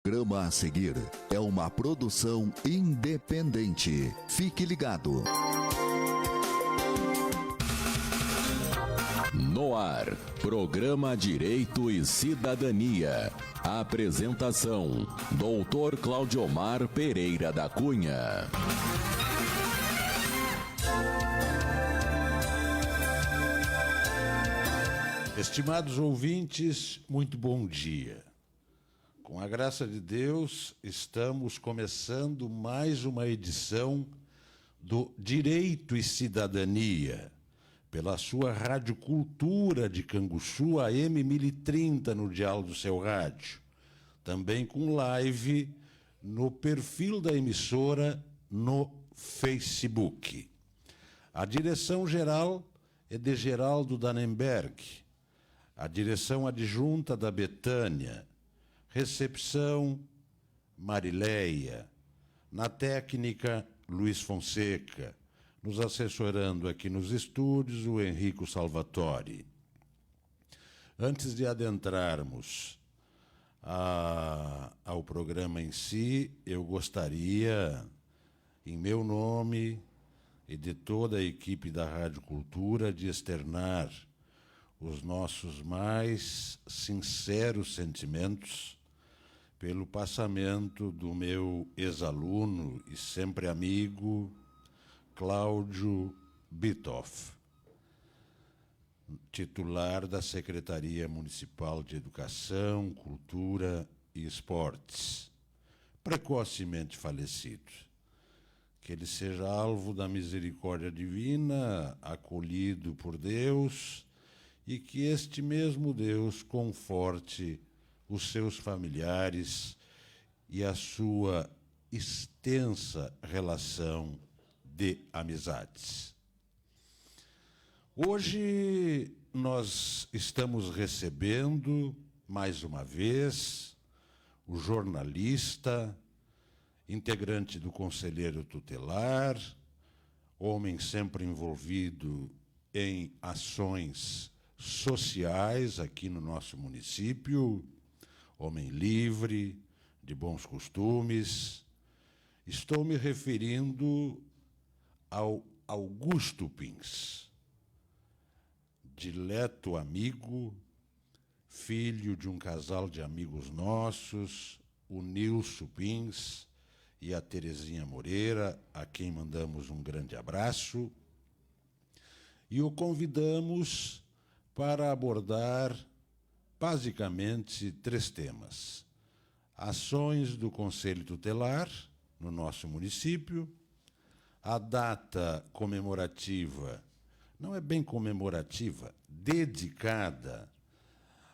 Programa a seguir é uma produção independente. Fique ligado. No ar, programa Direito e Cidadania. Apresentação: Dr. Claudiomar Pereira da Cunha. Estimados ouvintes, muito bom dia. Com a graça de Deus, estamos começando mais uma edição do Direito e Cidadania, pela sua Rádio Cultura de Canguçu, AM 1030 no dial do seu rádio. Também com live no perfil da emissora no Facebook. A direção-geral é de Geraldo Dannenberg, a direção adjunta da Betânia, recepção Marileia, na técnica Luiz Fonseca, nos assessorando aqui nos estúdios o Henrico Salvatori. Antes de adentrarmos ao programa em si, eu gostaria, em meu nome e de toda a equipe da Rádio Cultura, de externar os nossos mais sinceros sentimentos pelo passamento do meu ex-aluno e sempre amigo, Cláudio Bitoff, titular da Secretaria Municipal de Educação, Cultura e Esportes, precocemente falecido. Que ele seja alvo da misericórdia divina, acolhido por Deus, e que este mesmo Deus conforte os seus familiares e a sua extensa relação de amizades. Hoje nós estamos recebendo, mais uma vez, o jornalista, integrante do Conselheiro Tutelar, homem sempre envolvido em ações sociais aqui no nosso município, homem livre, de bons costumes. Estou me referindo ao Augusto Pins, dileto amigo, filho de um casal de amigos nossos, o Nilson Pins e a Terezinha Moreira, a quem mandamos um grande abraço, e o convidamos para abordar basicamente 3 temas: ações do Conselho Tutelar no nosso município, a data comemorativa, não é bem comemorativa, dedicada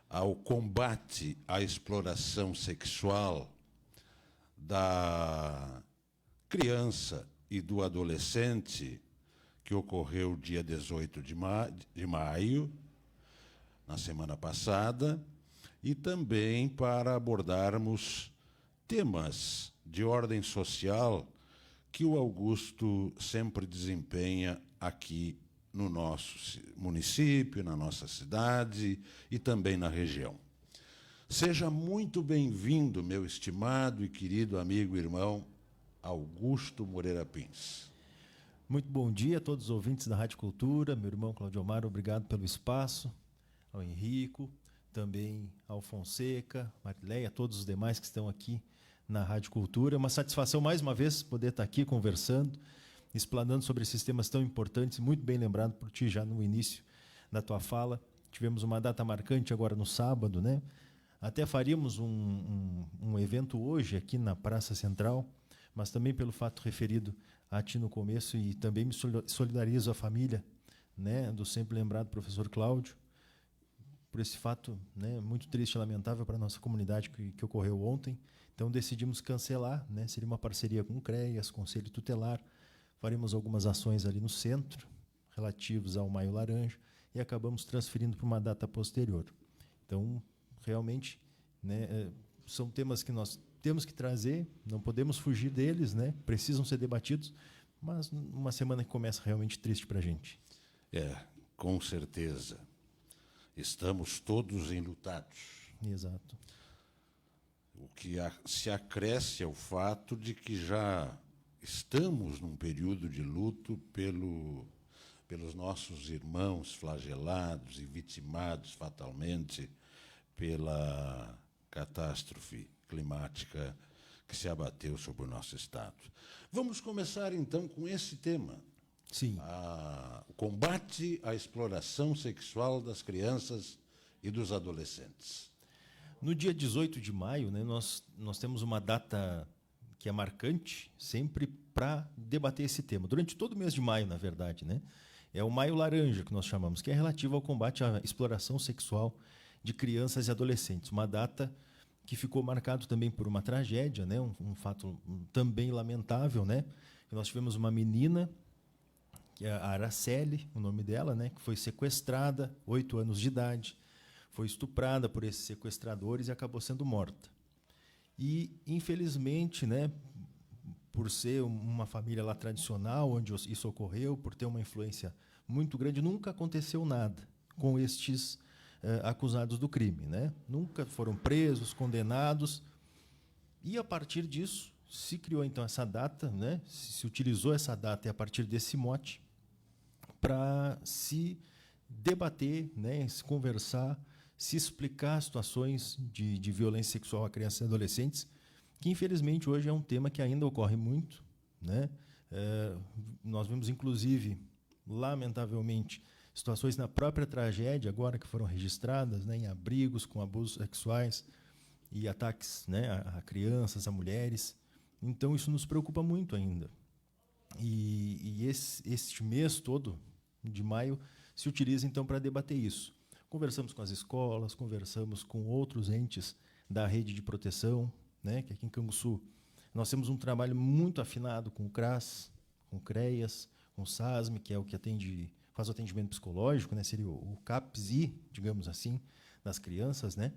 ao combate à exploração sexual da criança e do adolescente, que ocorreu dia 18 de maio, na semana passada, e também para abordarmos temas de ordem social que o Augusto sempre desempenha aqui no nosso município, na nossa cidade e também na região. Seja muito bem-vindo, meu estimado e querido amigo e irmão Augusto Moreira Pins. Muito bom dia a todos os ouvintes da Rádio Cultura, meu irmão Claudiomar, obrigado pelo espaço, ao Henrico, também ao Fonseca, Marileia, a todos os demais que estão aqui na Rádio Cultura. É uma satisfação mais uma vez poder estar aqui conversando, explanando sobre esses temas tão importantes, muito bem lembrado por ti já no início da tua fala. Tivemos uma data marcante agora no sábado, né? Até faríamos um evento hoje aqui na Praça Central, mas também pelo fato referido a ti no começo, e também me solidarizo à família, né, do sempre lembrado professor Cláudio, por esse fato, né, muito triste e lamentável para a nossa comunidade que ocorreu ontem. Então decidimos cancelar, né, seria uma parceria com o CREAS, Conselho Tutelar, faremos algumas ações ali no centro, relativos ao Maio Laranja, e acabamos transferindo para uma data posterior. Então, realmente, né, são temas que nós temos que trazer, não podemos fugir deles, né, precisam ser debatidos, mas uma semana que começa realmente triste para a gente. Com certeza. Estamos todos enlutados. Exato. o que se acresce ao fato de que já estamos num período de luto pelos nossos irmãos flagelados e vitimados fatalmente pela catástrofe climática que se abateu sobre o nosso Estado. Vamos começar, então, com esse tema. Sim. O combate à exploração sexual das crianças e dos adolescentes. No dia 18 de maio, né, nós temos uma data que é marcante sempre para debater esse tema. Durante todo o mês de maio, na verdade, né? É o Maio Laranja, que nós chamamos, que é relativo ao combate à exploração sexual de crianças e adolescentes. Uma data que ficou marcado também por uma tragédia, né? Um fato também lamentável, né? Nós tivemos uma menina, que é a Araceli, o nome dela, né? Que foi sequestrada, 8 anos de idade, foi estuprada por esses sequestradores e acabou sendo morta. E, infelizmente, né, por ser uma família lá tradicional, onde isso ocorreu, por ter uma influência muito grande, nunca aconteceu nada com estes acusados do crime, né? Nunca foram presos, condenados. E, a partir disso, se criou, então, essa data, né? Se utilizou essa data e, a partir desse mote, para se debater, né? Se conversar, se explicar situações de violência sexual a crianças e adolescentes, que, infelizmente, hoje é um tema que ainda ocorre muito, né? Nós vimos, inclusive, lamentavelmente, situações na própria tragédia, agora que foram registradas, né, em abrigos com abusos sexuais e ataques, né, a crianças, a mulheres. Então, isso nos preocupa muito ainda. E este mês todo, de maio, se utiliza, então, para debater isso. Conversamos com as escolas, conversamos com outros entes da rede de proteção, né, que aqui em Canguçu nós temos um trabalho muito afinado com o CRAS, com o CREAS, com o SASM, que é o que faz o atendimento psicológico, né, seria o CAPSI, digamos assim, das crianças, né?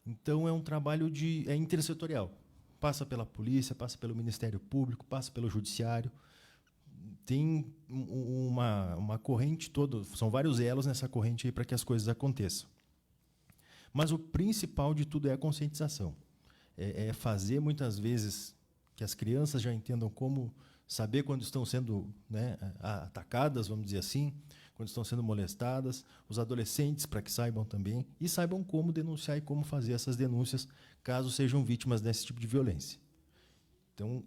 Então, é um trabalho intersetorial. Passa pela polícia, passa pelo Ministério Público, passa pelo Judiciário. Tem uma corrente toda, são vários elos nessa corrente aí para que as coisas aconteçam. Mas o principal de tudo é a conscientização. É fazer, muitas vezes, que as crianças já entendam como saber quando estão sendo, né, atacadas, vamos dizer assim, quando estão sendo molestadas, os adolescentes, para que saibam também, e saibam como denunciar e como fazer essas denúncias, caso sejam vítimas desse tipo de violência. Então,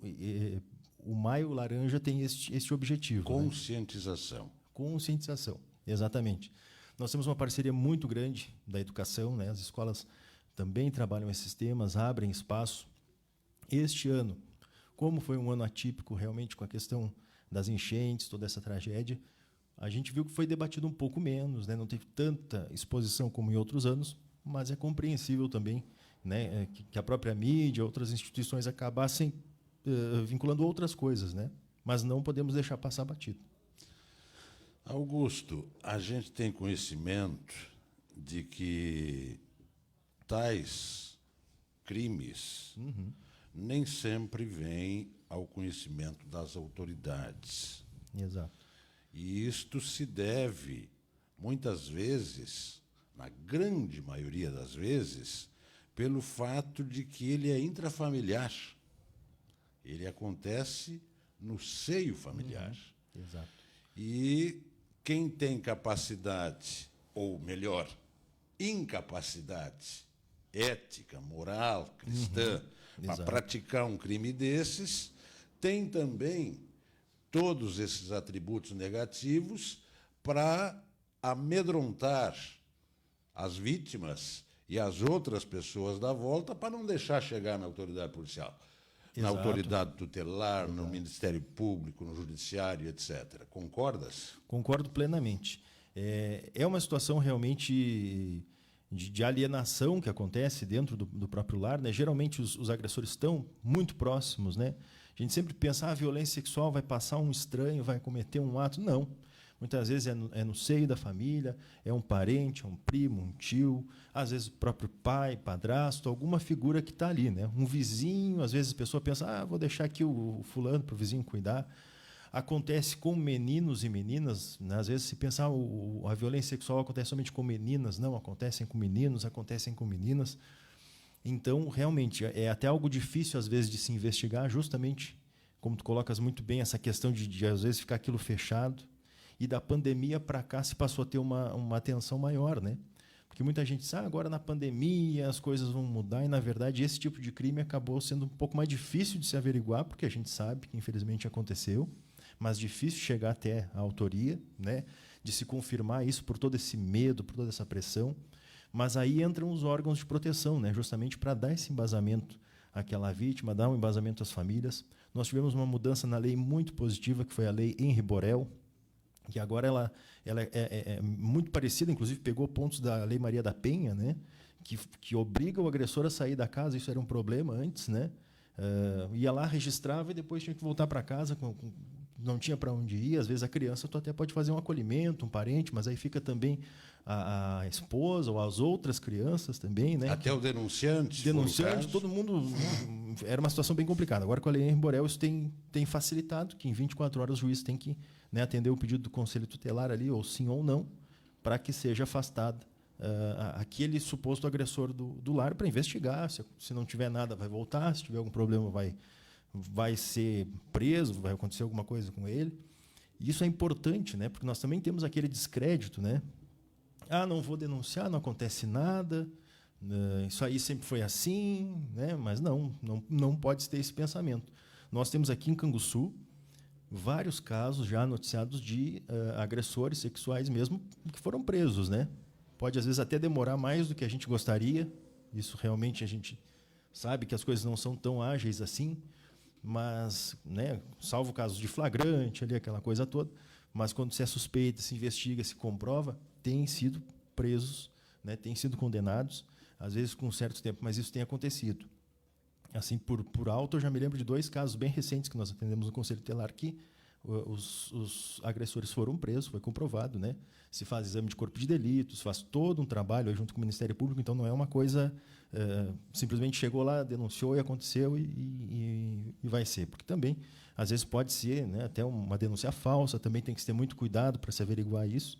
o Maio Laranja tem este objetivo. Conscientização. Né? Conscientização, exatamente. Nós temos uma parceria muito grande da educação, né? As escolas também trabalham esses temas, abrem espaço. Este ano, como foi um ano atípico realmente com a questão das enchentes, toda essa tragédia, a gente viu que foi debatido um pouco menos, né? Não teve tanta exposição como em outros anos, mas é compreensível também, né, que a própria mídia, outras instituições acabassem vinculando outras coisas, né? Mas não podemos deixar passar batido. Augusto, a gente tem conhecimento de que tais crimes nem sempre vêm ao conhecimento das autoridades. Exato. E isto se deve, muitas vezes, na grande maioria das vezes, pelo fato de que ele é intrafamiliar. Ele acontece no seio familiar. Exato. E quem tem capacidade, ou melhor, incapacidade ética, moral, cristã, para praticar um crime desses, tem também todos esses atributos negativos para amedrontar as vítimas e as outras pessoas da volta para não deixar chegar na autoridade policial, na autoridade tutelar, no Ministério Público, no Judiciário, etc. Concordas? Concordo plenamente. É uma situação realmente de alienação que acontece dentro do próprio lar, né? Geralmente os agressores estão muito próximos, né? A gente sempre pensa, a violência sexual vai passar um estranho, vai cometer um ato. Não. Muitas vezes é no seio da família, é um parente, é um primo, um tio, às vezes o próprio pai, padrasto, alguma figura que está ali, né? Um vizinho, às vezes a pessoa pensa, vou deixar aqui o fulano para o vizinho cuidar. Acontece com meninos e meninas, né? Às vezes se pensar a violência sexual acontece somente com meninas, não, acontecem com meninos, acontecem com meninas. Então, realmente, é até algo difícil, às vezes, de se investigar, justamente, como tu colocas muito bem, essa questão de às vezes, ficar aquilo fechado. E da pandemia para cá se passou a ter uma atenção maior, né? Porque muita gente diz, agora na pandemia as coisas vão mudar, e, na verdade, esse tipo de crime acabou sendo um pouco mais difícil de se averiguar, porque a gente sabe que, infelizmente, aconteceu, mas difícil chegar até a autoria, né? De se confirmar isso por todo esse medo, por toda essa pressão. Mas aí entram os órgãos de proteção, né? Justamente para dar esse embasamento àquela vítima, dar um embasamento às famílias. Nós tivemos uma mudança na lei muito positiva, que foi a Lei Henri Borel, que agora ela é muito parecida, inclusive pegou pontos da Lei Maria da Penha, né? Que obriga o agressor a sair da casa. Isso era um problema antes, né? Ia lá, registrava e depois tinha que voltar para casa, não tinha para onde ir. Às vezes a criança tu até pode fazer um acolhimento, um parente, mas aí fica também a esposa ou as outras crianças também, né? Até o denunciante. Denunciante, todo mundo. Era uma situação bem complicada. Agora, com a Lei Henri Borel, isso tem facilitado, que em 24 horas o juiz tem que, né, atender o pedido do Conselho Tutelar ali, ou sim ou não, para que seja afastado aquele suposto agressor do lar, para investigar. Se não tiver nada, vai voltar. Se tiver algum problema, vai ser preso, vai acontecer alguma coisa com ele. E isso é importante, né? Porque nós também temos aquele descrédito, né? Não vou denunciar, não acontece nada, isso aí sempre foi assim, né? Mas não pode ter esse pensamento. Nós temos aqui em Canguçu vários casos já noticiados de agressores sexuais mesmo que foram presos, né? Pode, às vezes, até demorar mais do que a gente gostaria. Isso realmente a gente sabe que as coisas não são tão ágeis assim, mas, né, salvo casos de flagrante, ali, aquela coisa toda, mas quando se é suspeita, se investiga, se comprova, têm sido presos, né, têm sido condenados, às vezes com um certo tempo, mas isso tem acontecido. Assim, por alto, eu já me lembro de 2 casos bem recentes que nós atendemos no Conselho Tutelar, que os agressores foram presos, foi comprovado, né? Se faz exame de corpo de delitos, faz todo um trabalho aí junto com o Ministério Público, então não é uma coisa simplesmente chegou lá, denunciou e aconteceu e vai ser. Porque também, às vezes, pode ser, né, até uma denúncia falsa, também tem que ter muito cuidado para se averiguar isso.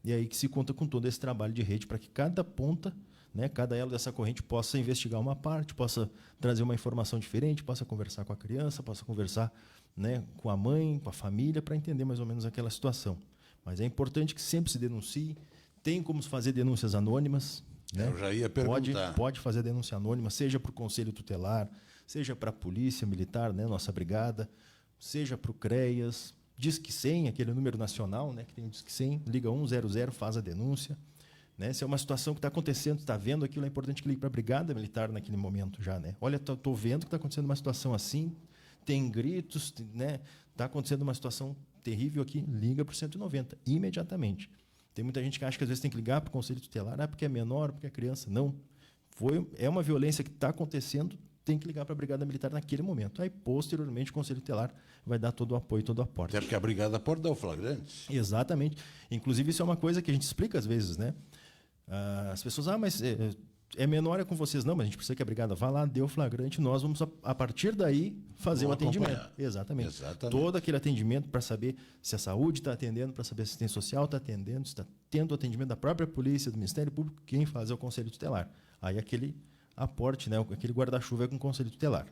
E aí que se conta com todo esse trabalho de rede para que cada ponta, né, cada elo dessa corrente possa investigar uma parte, possa trazer uma informação diferente, possa conversar com a criança, possa conversar, né, com a mãe, com a família, para entender mais ou menos aquela situação. Mas é importante que sempre se denuncie. Tem como fazer denúncias anônimas. Né? Eu já ia perguntar. Pode fazer denúncia anônima, seja para o Conselho Tutelar, seja para a Polícia Militar, né, nossa brigada, seja para o CREAS, Disque 100, aquele número nacional, né, que tem o Disque 100, liga 100, faz a denúncia. Né? Se é uma situação que está acontecendo, está vendo aquilo, é importante que ligue para a Brigada Militar naquele momento já. Né? Olha, estou vendo que está acontecendo uma situação assim, tem gritos, né? Está acontecendo uma situação terrível aqui, liga para o 190, imediatamente. Tem muita gente que acha que às vezes tem que ligar para o Conselho Tutelar, porque é menor, porque é criança. Não. É uma violência que está acontecendo, tem que ligar para a Brigada Militar naquele momento. Aí, posteriormente, o Conselho Tutelar vai dar todo o apoio, todo o aporte. Até porque a Brigada pode dar o flagrante. Exatamente. Inclusive, isso é uma coisa que a gente explica às vezes, né? As pessoas, mas é menor, é com vocês. Não, mas a gente precisa que a Brigada vá lá, dê o flagrante, nós vamos, a partir daí, fazer o atendimento. Exatamente. Todo aquele atendimento para saber se a saúde está atendendo, para saber se a assistência social está atendendo, se está tendo o atendimento da própria polícia, do Ministério Público, quem faz é o Conselho Tutelar. Aí aquele aporte, né, aquele guarda-chuva é com o Conselho Tutelar.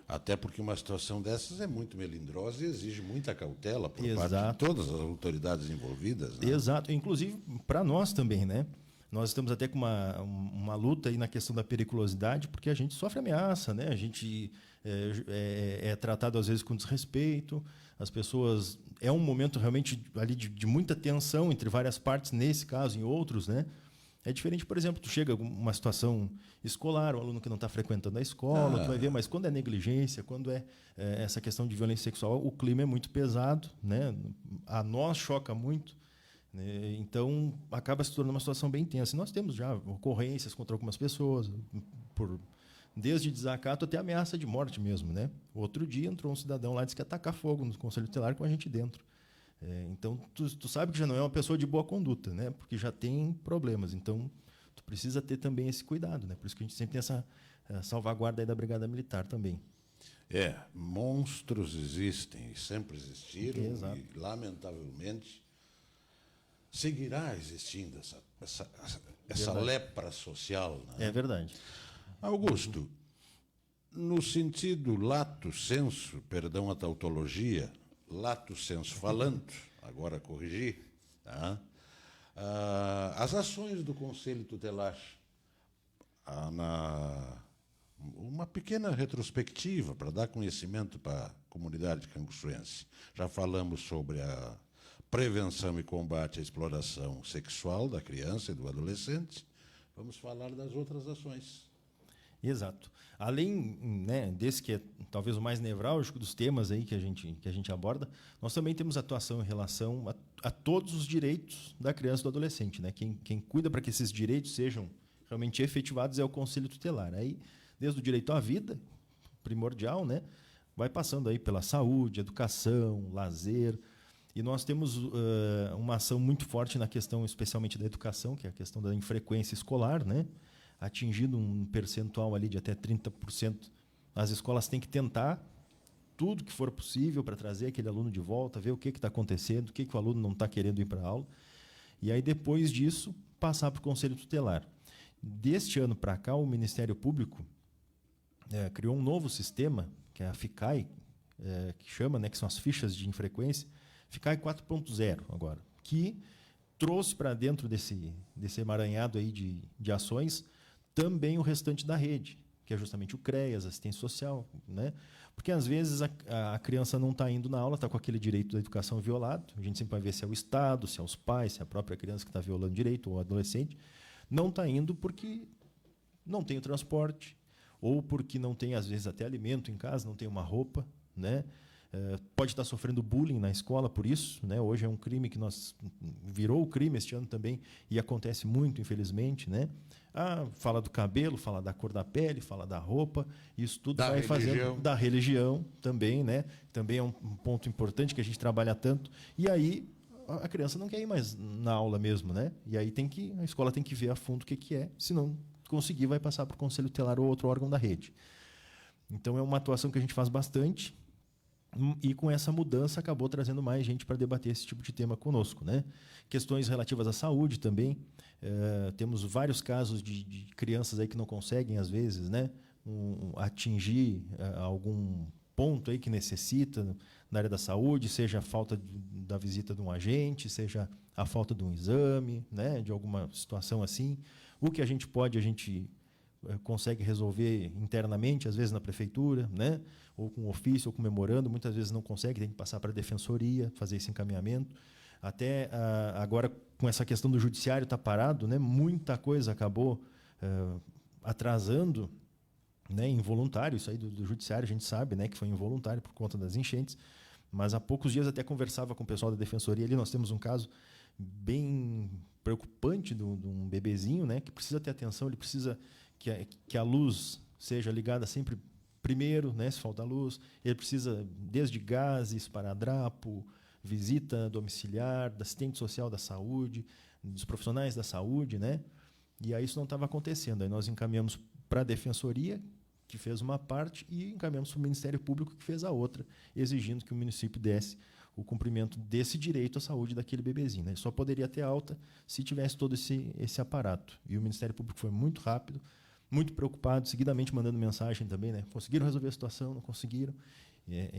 Até porque uma situação dessas é muito melindrosa e exige muita cautela por parte de todas as autoridades envolvidas. Né? Exato. Inclusive, para nós também, né? Nós estamos até com uma luta aí na questão da periculosidade, porque a gente sofre ameaça, né? A gente é tratado, às vezes, com desrespeito. As pessoas... É um momento realmente ali de muita tensão entre várias partes, nesse caso, em outros, né? É diferente, por exemplo, tu chega a uma situação escolar, um aluno que não está frequentando a escola, tu vai ver, mas quando é negligência, quando é essa questão de violência sexual, o clima é muito pesado, né? A nós choca muito, né? Então, acaba se tornando uma situação bem tensa. E nós temos já ocorrências contra algumas pessoas, desde desacato até ameaça de morte mesmo. Né? Outro dia entrou um cidadão lá e disse que ia atacar fogo no Conselho Tutelar com a gente dentro. Então, tu sabe que já não é uma pessoa de boa conduta, né? Porque já tem problemas. Então, tu precisa ter também esse cuidado. Né? Por isso que a gente sempre tem essa salvaguarda aí da Brigada Militar também. Monstros existem, sempre existiram. Exato. E, lamentavelmente, seguirá existindo essa lepra social. Né? É verdade. Augusto, no sentido lato sensu, perdão a tautologia, lato sensu falando, agora corrigir, tá? As ações do Conselho Tutelar, uma pequena retrospectiva para dar conhecimento para a comunidade canguçuense. Já falamos sobre a prevenção e combate à exploração sexual da criança e do adolescente. Vamos falar das outras ações. Exato. Além, né, desse que é talvez o mais nevrálgico dos temas aí que a gente aborda, nós também temos atuação em relação a todos os direitos da criança e do adolescente, né? Quem cuida para que esses direitos sejam realmente efetivados é o Conselho Tutelar. Aí, desde o direito à vida, primordial, né, vai passando aí pela saúde, educação, lazer. E nós temos uma ação muito forte na questão, especialmente da educação, que é a questão da infrequência escolar, né? Atingindo um percentual ali de até 30%. As escolas têm que tentar tudo que for possível para trazer aquele aluno de volta, ver o que está acontecendo, o que o aluno não está querendo ir para a aula. E aí, depois disso, passar para o Conselho Tutelar. Deste ano para cá, o Ministério Público criou um novo sistema, que é a FICAI, que chama, né, que são as fichas de infrequência, FICAI 4.0 agora, que trouxe para dentro desse emaranhado aí de ações também o restante da rede, que é justamente o CREAS, assistência social, né? Porque às vezes a criança não está indo na aula, está com aquele direito da educação violado, a gente sempre vai ver se é o Estado, se é os pais, se é a própria criança que está violando o direito, ou o adolescente, não está indo porque não tem o transporte, ou porque não tem, às vezes, até alimento em casa, não tem uma roupa, né? Pode estar sofrendo bullying na escola por isso, né? Hoje é um crime que virou o crime este ano também, e acontece muito, infelizmente, né? Fala do cabelo, fala da cor da pele, fala da roupa, isso tudo vai fazendo da religião também, né? Também é um ponto importante que a gente trabalha tanto. E aí a criança não quer ir mais na aula mesmo, né? E aí a escola tem que ver a fundo o que é, se não conseguir, vai passar para o Conselho Tutelar ou outro órgão da rede. Então é uma atuação que a gente faz bastante. E com essa mudança acabou trazendo mais gente para debater esse tipo de tema conosco, né? Questões relativas à saúde também. Temos vários casos de crianças aí que não conseguem, às vezes, né, atingir algum ponto aí que necessita na área da saúde, seja a falta da visita de um agente, seja a falta de um exame, né, de alguma situação assim. O que a gente consegue resolver internamente, às vezes na prefeitura, né? Ou com ofício, ou com memorando, muitas vezes não consegue, tem que passar para a defensoria, fazer esse encaminhamento. Até agora, com essa questão do judiciário está parado, né? Muita coisa acabou atrasando, né? Involuntário, isso aí do judiciário, a gente sabe, né? Que foi involuntário por conta das enchentes, mas há poucos dias até conversava com o pessoal da defensoria, ali nós temos um caso bem preocupante de um bebezinho, né? Que precisa ter atenção, ele precisa que a luz seja ligada sempre primeiro, né, se falta luz. Ele precisa desde gases, esparadrapo, visita domiciliar, da assistente social da saúde, dos profissionais da saúde, né? E aí isso não estava acontecendo. Aí nós encaminhamos para a defensoria, que fez uma parte, e encaminhamos para o Ministério Público, que fez a outra, exigindo que o município desse o cumprimento desse direito à saúde daquele bebezinho, né? Ele só poderia ter alta se tivesse todo esse aparato. E o Ministério Público foi muito rápido, muito preocupado, seguidamente mandando mensagem também, né? Conseguiram resolver a situação, não conseguiram.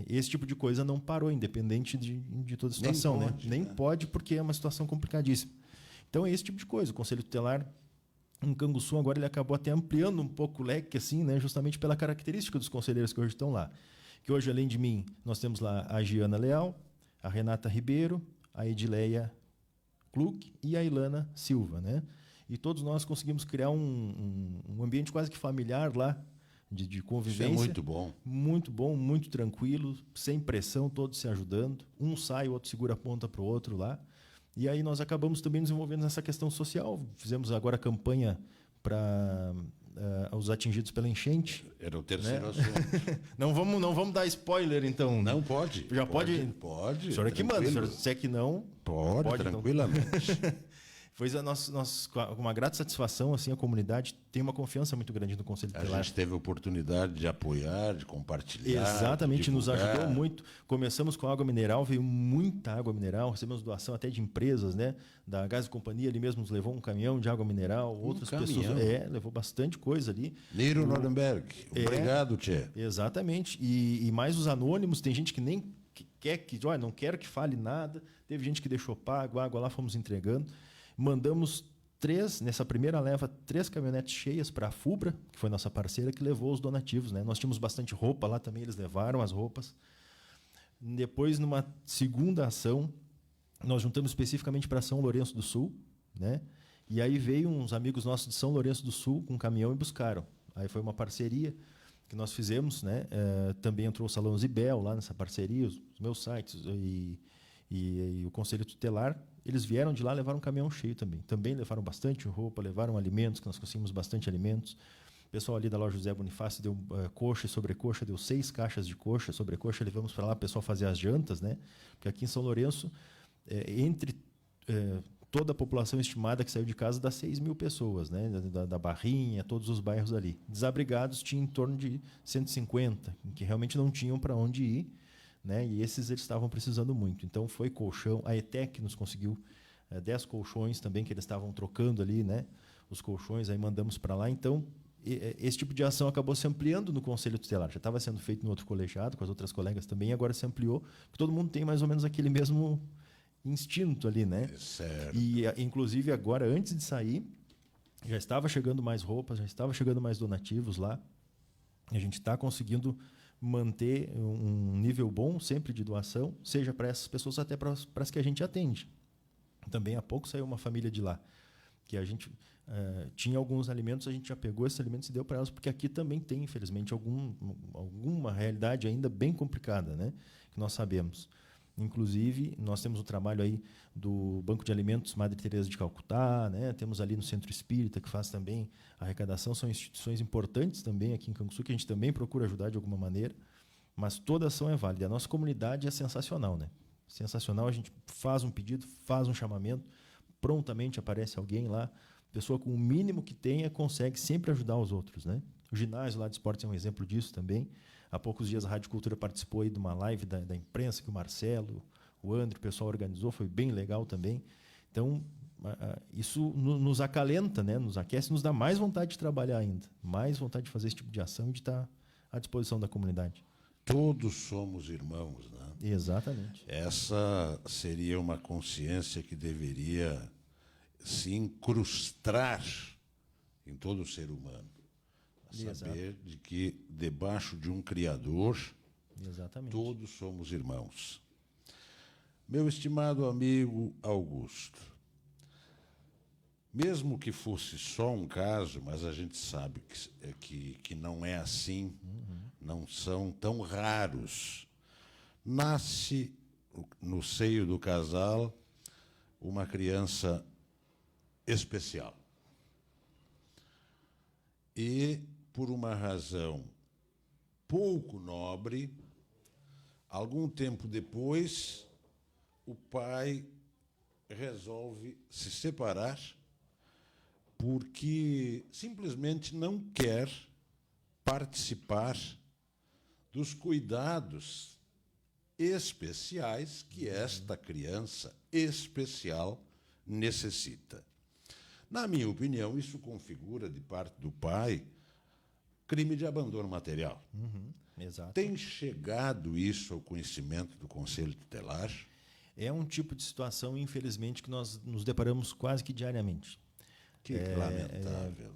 Esse tipo de coisa não parou, independente de toda a situação, Nem pode, porque é uma situação complicadíssima. Então é esse tipo de coisa. O Conselho Tutelar em Canguçu agora ele acabou até ampliando um pouco o leque, assim, né? Justamente pela característica dos conselheiros que hoje estão lá. Que hoje, além de mim, nós temos lá a Giana Leal, a Renata Ribeiro, a Edileia Kluck e a Ilana Silva, né? E todos nós conseguimos criar um ambiente quase que familiar lá, de convivência. Isso é muito bom. Muito bom, muito tranquilo, sem pressão, todos se ajudando. Um sai, o outro segura a ponta para o outro lá. E aí nós acabamos também nos envolvendo nessa questão social. Fizemos agora a campanha para os atingidos pela enchente. Era o terceiro, né, assunto. Não vamos dar spoiler, então. Não pode. Já pode? Pode. O senhor é que manda. Se o senhor disser que não... Pode tranquilamente. Então. Pois com uma grata satisfação, assim, a comunidade tem uma confiança muito grande no Conselho A Tutelar. gente teve a oportunidade de apoiar, de compartilhar. Exatamente, de nos divulgar. ajudou muito. Começamos com água mineral, veio muita água mineral, recebemos doação até de empresas, né? Da Gás e Companhia ali mesmo nos levou um caminhão de água mineral, outras pessoas. Levou bastante coisa ali. Niro Nordenberg, obrigado, Tchê. Exatamente. E mais os anônimos, tem gente que nem quer olha, não quero que fale nada. Teve gente que deixou pago, água lá fomos entregando. Mandamos nessa primeira leva, 3 caminhonetes cheias para a FUBRA, que foi nossa parceira, que levou os donativos, né? Nós tínhamos bastante roupa lá também, eles levaram as roupas. Depois, numa segunda ação, nós juntamos especificamente para São Lourenço do Sul, né? E aí veio uns amigos nossos de São Lourenço do Sul com um caminhão e buscaram. Aí foi uma parceria que nós fizemos, né? Também entrou o Salão Zibel lá nessa parceria, os meus sites e o Conselho Tutelar. Eles vieram de lá, levaram um caminhão cheio também. Também levaram bastante roupa, levaram alimentos, que nós conseguimos bastante alimentos. O pessoal ali da loja José Bonifácio deu coxa e sobrecoxa, deu 6 caixas de coxa. Sobrecoxa levamos para lá, o pessoal fazia as jantas, né? Porque aqui em São Lourenço, toda a população estimada que saiu de casa dá 6 mil pessoas, né? Da Barrinha, todos os bairros ali. Desabrigados tinha em torno de 150, que realmente não tinham para onde ir. Né? E esses eles estavam precisando muito. Então foi colchão. A ETEC nos conseguiu 10 colchões também, que eles estavam trocando ali, né? Os colchões, aí mandamos para lá. Então, esse tipo de ação acabou se ampliando no Conselho Tutelar. Já estava sendo feito no outro colegiado, com as outras colegas também, e agora se ampliou, porque todo mundo tem mais ou menos aquele mesmo instinto ali, né? Certo. E, inclusive, agora, antes de sair, já estava chegando mais roupas, já estava chegando mais donativos lá. A gente está conseguindo manter um nível bom sempre de doação, seja para essas pessoas até para as que a gente atende. Também há pouco saiu uma família de lá, que a gente tinha alguns alimentos, a gente já pegou esses alimentos e deu para elas, porque aqui também tem, infelizmente, alguma realidade ainda bem complicada, né? Que nós sabemos. Inclusive, nós temos o trabalho aí do Banco de Alimentos Madre Teresa de Calcutá, né? Temos ali no Centro Espírita, que faz também a arrecadação. São instituições importantes também aqui em Canguçu, que a gente também procura ajudar de alguma maneira, mas toda ação é válida. A nossa comunidade é sensacional, né? Sensacional, a gente faz um pedido, faz um chamamento, prontamente aparece alguém lá, pessoa com o mínimo que tenha consegue sempre ajudar os outros, né? O ginásio lá de esportes é um exemplo disso também. Há poucos dias a Rádio Cultura participou aí de uma live da imprensa que o Marcelo, o André, o pessoal organizou, foi bem legal também. Então, isso nos acalenta, né? Nos aquece, nos dá mais vontade de trabalhar ainda, mais vontade de fazer esse tipo de ação e de estar à disposição da comunidade. Todos somos irmãos, né? Exatamente. Essa seria uma consciência que deveria se incrustar em todo ser humano. Saber de que, debaixo de um Criador, exatamente, todos somos irmãos. Meu estimado amigo Augusto, mesmo que fosse só um caso, mas a gente sabe que não é assim, não são tão raros, nasce no seio do casal uma criança especial. E, por uma razão pouco nobre, algum tempo depois, o pai resolve se separar porque simplesmente não quer participar dos cuidados especiais que esta criança especial necessita. Na minha opinião, isso configura, de parte do pai, crime de abandono material. Exato. Tem chegado isso ao conhecimento do Conselho Tutelar? É um tipo de situação, infelizmente, que nós nos deparamos quase que diariamente. Que lamentável.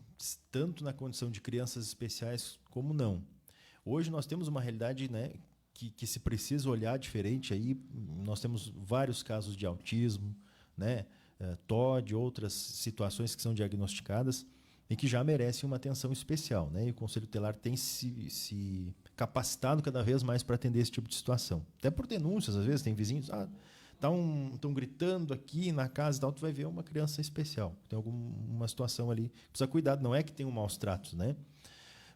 Tanto na condição de crianças especiais como não. Hoje nós temos uma realidade, né, que se precisa olhar diferente. Aí nós temos vários casos de autismo, né, TOD, outras situações que são diagnosticadas e que já merecem uma atenção especial, né? E o Conselho Tutelar tem se capacitado cada vez mais para atender esse tipo de situação. Até por denúncias, às vezes, tem vizinhos, estão gritando aqui na casa e tal, tu vai ver uma criança especial. Tem alguma situação ali. Precisa cuidar, não é que tem maus tratos, né?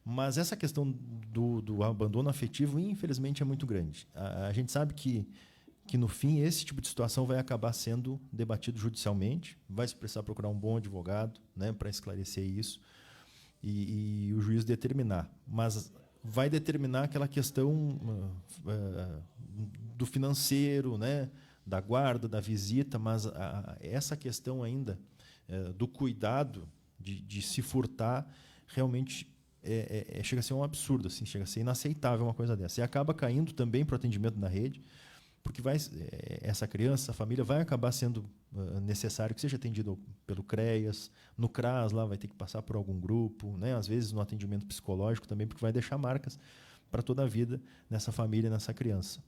Mas essa questão do abandono afetivo, infelizmente, é muito grande. A gente sabe que que no fim esse tipo de situação vai acabar sendo debatido judicialmente, vai se precisar procurar um bom advogado, né, para esclarecer isso e o juiz determinar. Mas vai determinar aquela questão do financeiro, né, da guarda, da visita, mas essa questão ainda do cuidado de se furtar realmente chega a ser um absurdo, assim, chega a ser inaceitável uma coisa dessa. E acaba caindo também para o atendimento na rede, porque essa criança, essa família vai acabar sendo necessário que seja atendido pelo CREAS, no CRAS lá vai ter que passar por algum grupo, né? Às vezes no atendimento psicológico também, porque vai deixar marcas para toda a vida nessa família, nessa criança.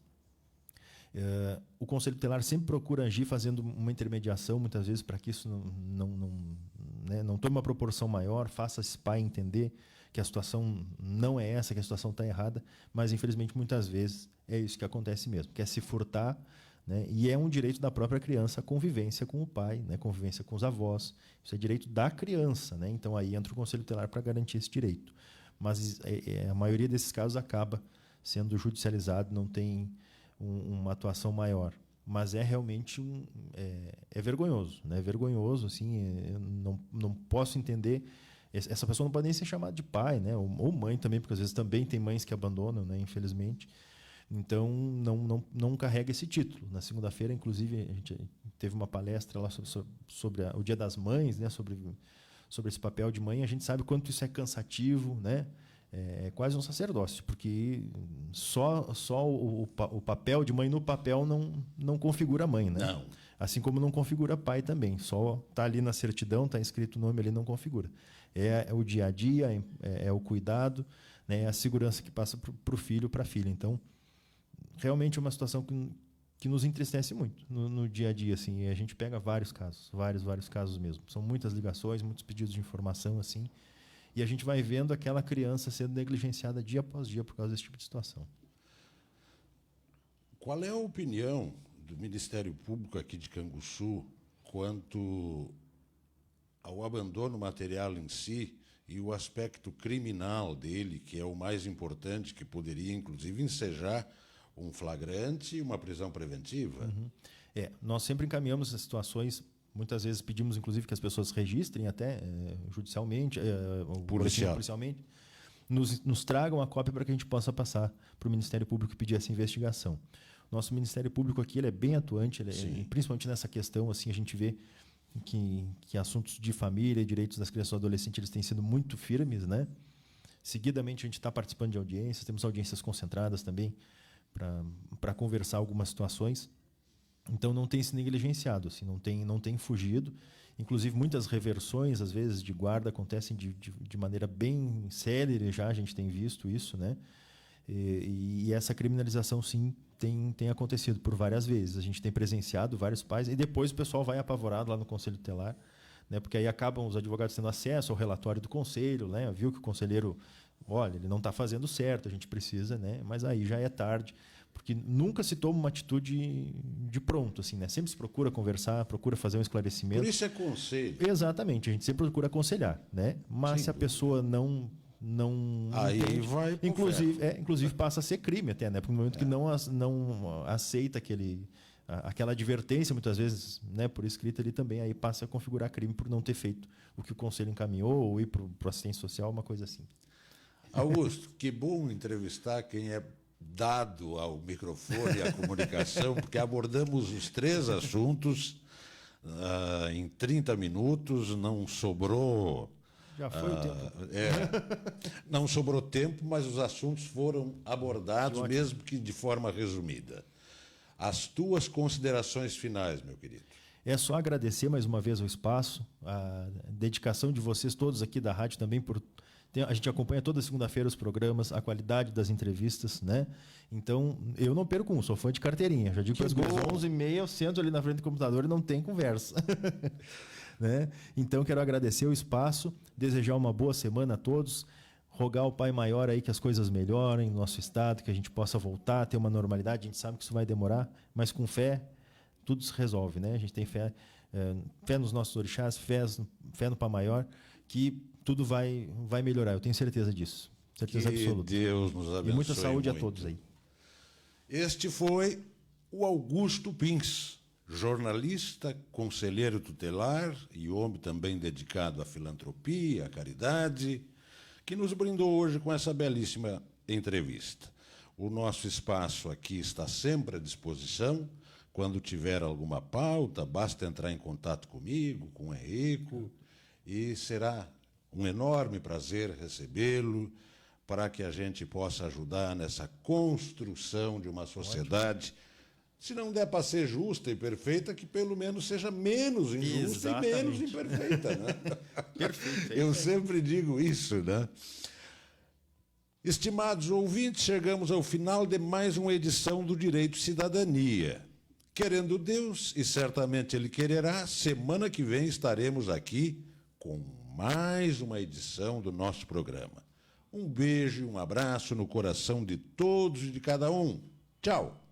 O Conselho Tutelar sempre procura agir fazendo uma intermediação, muitas vezes, para que isso não tome uma proporção maior, faça esse pai entender que a situação não é essa, que a situação está errada, mas, infelizmente, muitas vezes é isso que acontece mesmo, que é se furtar, né? E é um direito da própria criança a convivência com o pai, né? Convivência com os avós, isso é direito da criança, né? Então, aí entra o Conselho Tutelar para garantir esse direito. Mas a maioria desses casos acaba sendo judicializado, não tem uma atuação maior. Mas é realmente vergonhoso, né? É vergonhoso, assim, não posso entender. Essa pessoa não pode nem ser chamada de pai, né? Ou mãe também, porque às vezes também tem mães que abandonam, né? Infelizmente. Então, não carrega esse título. Na segunda-feira, inclusive, a gente teve uma palestra lá sobre o Dia das Mães, né? Sobre esse papel de mãe. A gente sabe quanto isso é cansativo, né? É quase um sacerdócio, porque só o papel de mãe no papel não configura mãe, né? Não. Assim como não configura pai também. Só está ali na certidão, está escrito o nome ali, não configura. É o dia a dia, é o cuidado, né? É a segurança que passa para o filho, para a filha. Então, realmente é uma situação que nos entristece muito no dia a dia, assim. E a gente pega vários casos, vários casos mesmo. São muitas ligações, muitos pedidos de informação, assim. E a gente vai vendo aquela criança sendo negligenciada dia após dia por causa desse tipo de situação. Qual é a opinião do Ministério Público aqui de Canguçu quanto ao abandono material em si e o aspecto criminal dele, que é o mais importante, que poderia, inclusive, ensejar um flagrante e uma prisão preventiva? Uhum. Nós sempre encaminhamos essas situações. Muitas vezes pedimos, inclusive, que as pessoas registrem até judicialmente, policialmente, nos tragam a cópia para que a gente possa passar para o Ministério Público e pedir essa investigação. Nosso Ministério Público aqui ele é bem atuante, principalmente nessa questão, assim, a gente vê que assuntos de família e direitos das crianças e adolescentes eles têm sido muito firmes, né? Seguidamente, a gente está participando de audiências, temos audiências concentradas também para conversar algumas situações. Então, não tem se negligenciado, assim, não tem fugido. Inclusive, muitas reversões, às vezes, de guarda acontecem de maneira bem célere já, a gente tem visto isso, né? E essa criminalização, sim, tem acontecido por várias vezes. A gente tem presenciado vários pais, e depois o pessoal vai apavorado lá no Conselho Tutelar, né? Porque aí acabam os advogados tendo acesso ao relatório do conselho, né? Viu que o conselheiro, olha, ele não está fazendo certo, a gente precisa, né? Mas aí já é tarde. Porque nunca se toma uma atitude de pronto, assim, né? Sempre se procura conversar, procura fazer um esclarecimento. Por isso é conselho. Exatamente, a gente sempre procura aconselhar, né? Mas se a pessoa não aí entende, vai pro inclusive passa a ser crime até, né? Porque no momento que não aceita aquela advertência, muitas vezes, né, por escrito ali também, aí passa a configurar crime por não ter feito o que o conselho encaminhou ou ir para o assistente social, uma coisa assim. Augusto, que bom entrevistar quem é dado ao microfone e à comunicação, porque abordamos os 3 assuntos em 30 minutos, não sobrou... Já foi o tempo. Não sobrou tempo, mas os assuntos foram abordados, mesmo que de forma resumida. As tuas considerações finais, meu querido. É só agradecer mais uma vez o espaço, a dedicação de vocês todos aqui da rádio também por... A gente acompanha toda segunda-feira os programas, a qualidade das entrevistas, né? Então, eu não perco sou fã de carteirinha. Já digo que às 11h30 eu sento ali na frente do computador e não tem conversa. Né? Então, quero agradecer o espaço, desejar uma boa semana a todos, rogar ao Pai Maior aí que as coisas melhorem no nosso estado, que a gente possa voltar a ter uma normalidade. A gente sabe que isso vai demorar, mas com fé tudo se resolve, né? A gente tem fé nos nossos orixás, fé no Pai Maior, que tudo vai melhorar. Eu tenho certeza disso. Certeza absoluta. Que Deus nos abençoe. E muita saúde muito. a todos aí. Este foi o Augusto Pins, jornalista, conselheiro tutelar e homem também dedicado à filantropia, à caridade, que nos brindou hoje com essa belíssima entrevista. O nosso espaço aqui está sempre à disposição. Quando tiver alguma pauta, basta entrar em contato comigo, com o Henrico, e será um enorme prazer recebê-lo para que a gente possa ajudar nessa construção de uma sociedade, se não der para ser justa e perfeita, que pelo menos seja menos injusta e menos imperfeita. Né? Perfeito. Eu sempre digo isso, né? Estimados ouvintes, chegamos ao final de mais uma edição do Direito e Cidadania. Querendo Deus, e certamente Ele quererá, semana que vem estaremos aqui com mais uma edição do nosso programa. Um beijo e um abraço no coração de todos e de cada um. Tchau!